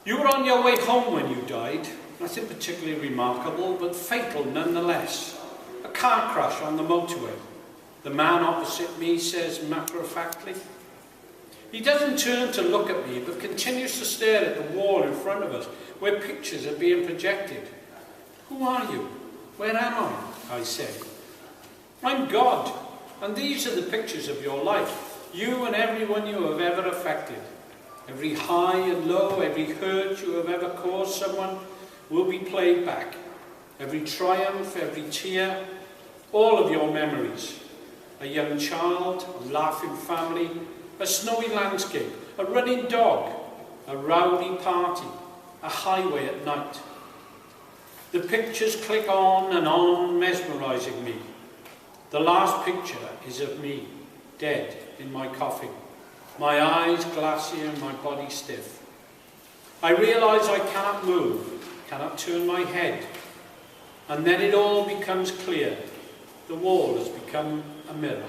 You were on your way home when you died. Nothing particularly remarkable, but fatal nonetheless. A car crash on the motorway. The man opposite me says matter-of-factly. He doesn't turn to look at me, but continues to stare at the wall in front of us, where pictures are being projected. Who are you? Where am I say. I'm God, and these are the pictures of your life, you and everyone you have ever affected. Every high and low, every hurt you have ever caused someone will be played back. Every triumph, every tear, all of your memories. A young child, a laughing family, a snowy landscape, a running dog, a rowdy party, a highway at night. The pictures click on, mesmerising me. The last picture is of me, dead in my coffin, my eyes glassy and my body stiff. I realise I cannot move, cannot turn my head, and then it all becomes clear. The wall has become a mirror.